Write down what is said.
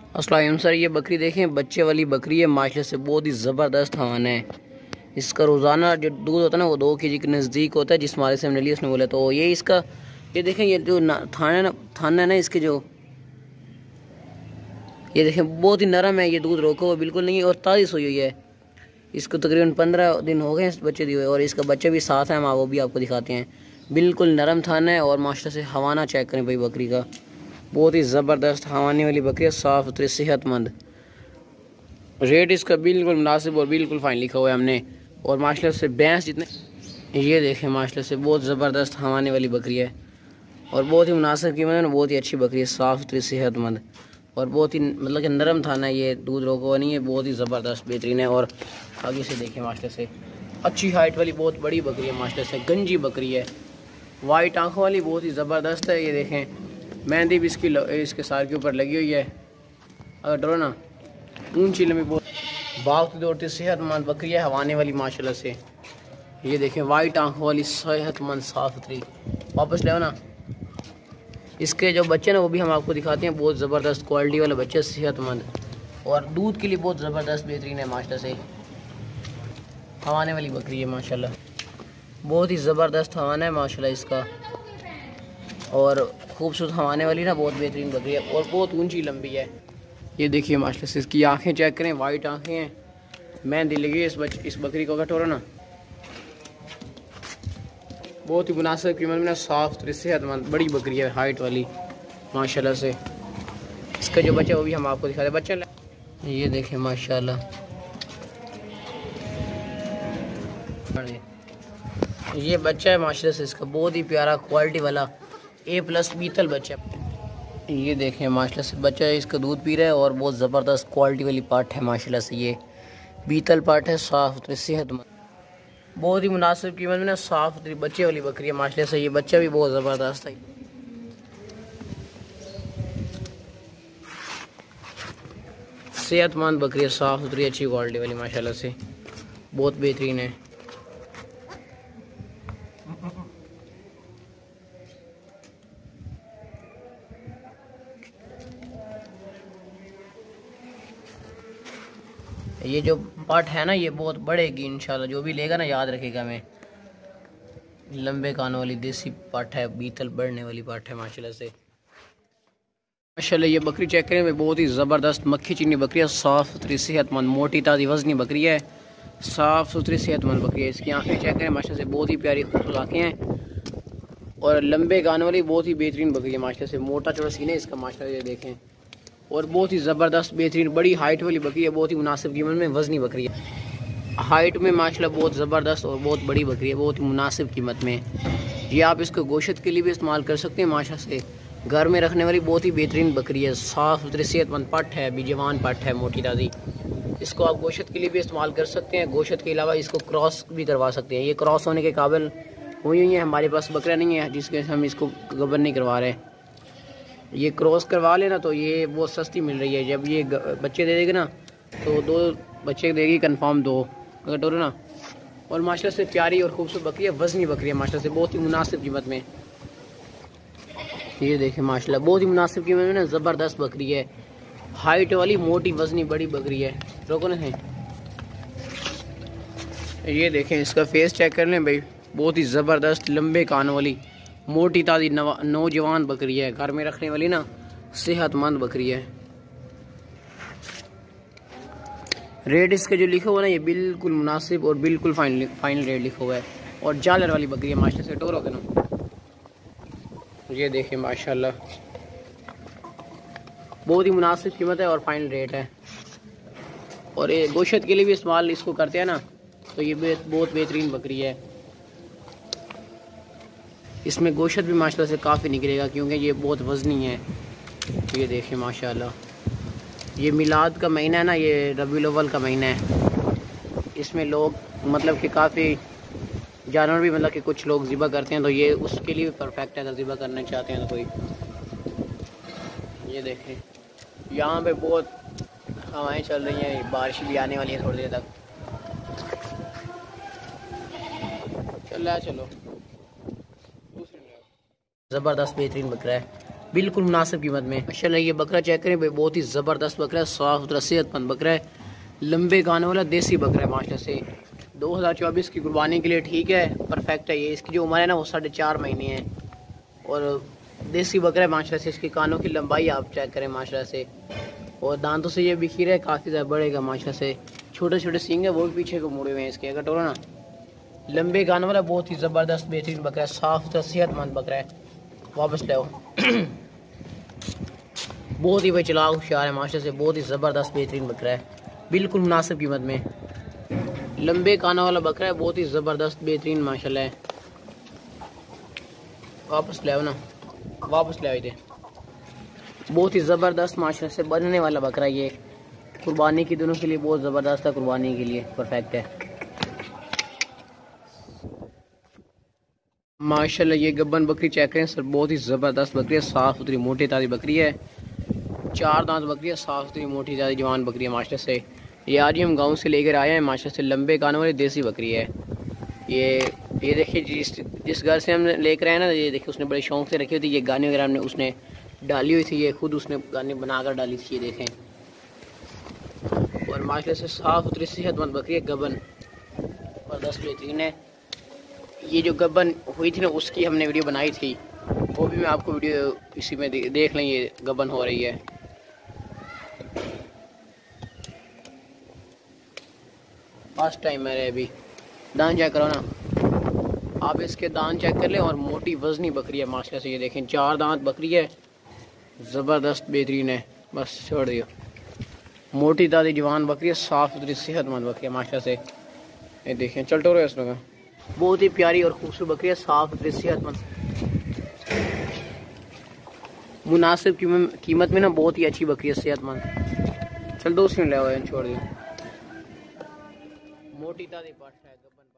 अस्सलाम सर, ये बकरी देखें, बच्चे वाली बकरी है माशाल्लाह से, बहुत ही ज़बरदस्त हवान है। इसका रोज़ाना जो दूध होता है ना वो 2 केजी के नज़दीक होता है। जिस माले से हमने लिया उसने बोला, तो ये इसका ये देखें, ये जो थाना है ना इसके, जो ये देखें बहुत ही नरम है। ये दूध रोका हुआ बिल्कुल नहीं है और ताज़ी सोई हुई है। इसको तकरीबन 15 दिन हो गए इस बच्चे दिए हुए, और इसका बच्चा भी साथ है, हम वो भी आपको दिखाते हैं। बिल्कुल नरम थाना है और माशाल्लाह से हवाना चेक करें भाई बकरी का, बहुत ही ज़बरदस्त हवाने वाली बकरी है, साफ़ सुथरी सेहतमंद। रेट इसका बिल्कुल मुनासिब और बिल्कुल फाइन लिखा हुआ है हमने। और माशाल्लाह से भैंस जितने, ये देखें माशाल्लाह से बहुत ज़बरदस्त हवाने वाली बकरी है और बहुत ही मुनासिब कीमत है, बहुत ही अच्छी बकरी है, साफ़ सुथरी सेहतमंद और बहुत ही मतलब कि नरम थाना है। ये दूध रोका हुआ नहीं है, बहुत ही ज़बरदस्त बेहतरीन है। और आगे से देखें माशाल्लाह से अच्छी हाइट वाली बहुत बड़ी बकरी है, माशाल्लाह से गंजी बकरी है, वाइट आँखों वाली, बहुत ही ज़बरदस्त है। ये देखें मेहंदी भी इसके सार के ऊपर लगी हुई है। अगर डरो ना, ऊंची लंबी बहुत भागती दौड़ती सेहतमंद बकरी है, हवाने वाली माशाल्लाह से। ये देखें वाइट आँखों वाली सेहतमंद साफ़ सुथरी। वापस ले आओ ना। इसके जो बच्चे ना वो भी हम आपको दिखाते हैं, बहुत ज़बरदस्त क्वालिटी वाले बच्चे, सेहतमंद और दूध के लिए बहुत ज़बरदस्त बेहतरीन है माशाल्लाह से। हवाने वाली बकरी है माशाल्लाह, बहुत ही ज़बरदस्त हवाना है माशाल्लाह इसका, और खूबसूरत हवाने वाली ना बहुत बेहतरीन बकरी है और बहुत ऊंची लंबी है। ये देखिए माशाल्लाह से इसकी आंखें चेक करें, वाइट आंखें हैं, मेहंदी लगी है इस बकरी को कटोरा ना। बहुत ही मुनासिब कीमत में, साफ़ सुथरी सेहतमंद बड़ी बकरी है, हाइट वाली माशाल्लाह से। इसका जो बच्चा वो भी हम आपको दिखा दें। बच्चा ये देखें माशाल्लाह, ये बच्चा है माशाल्लाह से इसका, बहुत ही प्यारा क्वालिटी वाला A+ बीतल बच्चा। ये देखें माशाल्लाह से बच्चा है, इसका दूध पी रहा है और बहुत ज़बरदस्त क्वालिटी वाली पाठ है माशाल्लाह से। ये बीतल पाठ है, साफ़ सुथरी सेहतमंद, बहुत ही मुनासिब कीमत में ना, साफ़ सुथरी बच्चे वाली बकरी है माशाल्लाह से। ये बच्चा भी बहुत ज़बरदस्त है, सेहतमंद बकरी है, साफ़ सुथरी अच्छी क्वालिटी वाली माशाल्लाह से, बहुत बेहतरीन है। ये जो पाठ है ना ये बहुत बढ़ेगी इंशाल्लाह, जो भी लेगा ना याद रखेगा। हमें लंबे कानों वाली देसी पाठ है, बीतल बढ़ने वाली पाठ है माशाल्लाह से। माशाल्लाह ये बकरी चेक करें, बहुत ही ज़बरदस्त मक्खी चीनी बकरी है, साफ़ सुथरी सेहतमंद मोटी ताज़ी वज़नी बकरी है, साफ़ सुथरी सेहतमंद बकरी है। इसकी आंखें चेक करें माशाल्लाह से, बहुत ही प्यारी खूबसूरत आँखें हैं और लंबे कानों वाली बहुत ही बेहतरीन बकरी है माशाल्लाह से। मोटा चौड़ा सीना है इसका माशाल्लाह, ये देखें, और बहुत ही ज़बरदस्त बेहतरीन बड़ी हाइट वाली बकरी है, बहुत ही मुनासिब कीमत में वज़नी बकरी है। हाइट में माशाल्लाह बहुत ज़बरदस्त और बहुत बड़ी बकरी है, बहुत ही मुनासिब कीमत में। ये आप इसको गोश्त के लिए भी इस्तेमाल कर सकते हैं माशाल्लाह से। घर में रखने वाली बहुत ही बेहतरीन बकरी है, साफ़ सुथरी सेहतमंद पट है, बीजवान पट है, मोटी ताज़ी। इसको आप गोश्त के लिए भी इस्तेमाल कर सकते हैं। गोश्त के अलावा इसको क्रॉस भी करवा सकते हैं। ये क्रॉस होने के काबिल हुई हुई है, हमारे पास बकरा नहीं है जिसके हम इसको गबन नहीं करवा रहे। ये क्रॉस करवा लेना तो ये बहुत सस्ती मिल रही है। जब ये बच्चे दे देगी ना तो 2 बच्चे देगी कंफर्म, 2 अगर डोरो ना। और माशाल्लाह से प्यारी और खूबसूरत बकरी है, वज़नी बकरी है माशाल्लाह से, बहुत ही मुनासिब कीमत में। ये देखें माशाल्लाह बहुत ही मुनासिब कीमत में ना, ज़बरदस्त बकरी है, हाइट वाली मोटी वज़नी बड़ी बकरी है। रोको ना है, ये देखें इसका फेस चेक कर लें भाई, बहुत ही ज़बरदस्त लंबे कानों वाली मोटी ताज़ी नौजवान बकरी है, घर में रखने वाली ना सेहतमंद बकरी है। रेट इसका जो लिखा हुआ है ना ये बिल्कुल मुनासिब और बिल्कुल फाइनल रेट लिखा हुआ है। और जालर वाली बकरी है माशाल्लाह से, टोरो के ना। ये देखें माशाल्लाह बहुत ही मुनासिब कीमत है और फाइनल रेट है। और ये गोश्त के लिए भी इस्तेमाल इसको करते हैं ना, तो ये बहुत बेहतरीन बकरी है। इसमें गोश्त भी माशाल्लाह से काफ़ी निकलेगा क्योंकि ये बहुत वज़नी है। ये देखें माशाल्लाह, ये मिलाद का महीना है ना, ये रबीउल अव्वल का महीना है। इसमें लोग मतलब कि काफ़ी जानवर भी मतलब कि कुछ लोग ज़िबा करते हैं, तो ये उसके लिए भी परफेक्ट है अगर ज़िबा करना चाहते हैं तो कोई। ये देखें यहाँ पे बहुत हवाएं चल रही हैं, बारिश भी आने वाली है थोड़ी देर तक। चलो ज़बरदस्त बेहतरीन बकरा है, बिल्कुल मुनासिब कीमत में। माशाल्लाह ये बकरा चेक करें भाई, बहुत ही ज़बरदस्त बकरा है, साफ सुथरा सेहतमंद बकरा है, लंबे गानों वाला देसी बकरा है माशाल्लाह से। 2024 की कुर्बानी के लिए ठीक है, परफेक्ट है ये। इसकी जो उम्र है ना वो 4.5 महीने है और देसी बकरा है माशाल्लाह से। इसकी कानों की लंबाई आप चेक करें माशाल्लाह से, और दांतों से ये बिखीर है, काफ़ी ज़्यादा बढ़ेगा माशाल्लाह से। छोटे छोटे सींग है वो भी पीछे को मुड़े हुए हैं इसके, अगर टोला ना लंबे गानों वाला बहुत ही ज़बरदस्त बेहतरीन बकरा है, साफ सुथरा सेहतमंद बकरा है। वापस ले आओ। बहुत ही भाई चलाक होशियार है माशाल्लाह से, बहुत ही ज़बरदस्त बेहतरीन बकरा है, बिल्कुल मुनासिब कीमत में। लंबे कानों वाला बकरा है, बहुत ही ज़बरदस्त बेहतरीन माशाल्लाह है। वापस ले आओ ना, वापस ले आओ इधर। बहुत ही ज़बरदस्त माशाल्लाह से बनने वाला बकरा ये, कुर्बानी के दिनों के लिए बहुत ज़बरदस्त है, कुर्बानी के लिए परफेक्ट है माशाल्लाह। ये गब्बन बकरी चेक करें सर, बहुत ही ज़बरदस्त बकरी है, साफ़ सुथरी मोटी ताज़ी बकरी है, 4 दांत बकरी है, साफ़ सुथरी मोटी ताज़ी जवान बकरी है माशाल्लाह से। ये आज ही हम गाँव से लेकर आए हैं माशाल्लाह से, लंबे कानों वाली देसी बकरी है ये देखिए जिस घर से हम लेकर आए ना, ये देखिए उसने बड़े शौक से रखी हुई थी ये गाने वगैरह, हमने उसने डाली हुई थी, ये खुद उसने गाने बनाकर डाली थी, ये देखें। और माशाल्लाह से साफ़ सुथरी सेहतमंद बकरी है, गबन ज़बरदस्त बेहतरीन है। ये जो गबन हुई थी ना उसकी हमने वीडियो बनाई थी, वो भी मैं आपको वीडियो इसी में देख लें, ये गबन हो रही है। फर्स्ट टाइम मेरे अभी दान चेक करो ना आप, इसके दान चेक कर लें, और मोटी वजनी बकरी है माशाल्लाह से। ये देखें 4 दांत बकरी है, ज़बरदस्त बेहतरीन है, बस छोड़ दियो। मोटी दादी जवान बकरी है, साफ़ सुथरी सेहतमंद बकरी है माशाल्लाह से। ये देखें चल टो रहे इस लोग, बहुत ही प्यारी और खूबसूरत बकरी है, साफ़ सुथरी सेहतमंद, मुनासिब कीमत में ना, बहुत ही अच्छी बकरी है, सेहतमंद। चल 2 ले आओ, छोड़ दियो। मोटी दादी पाठ है गबन।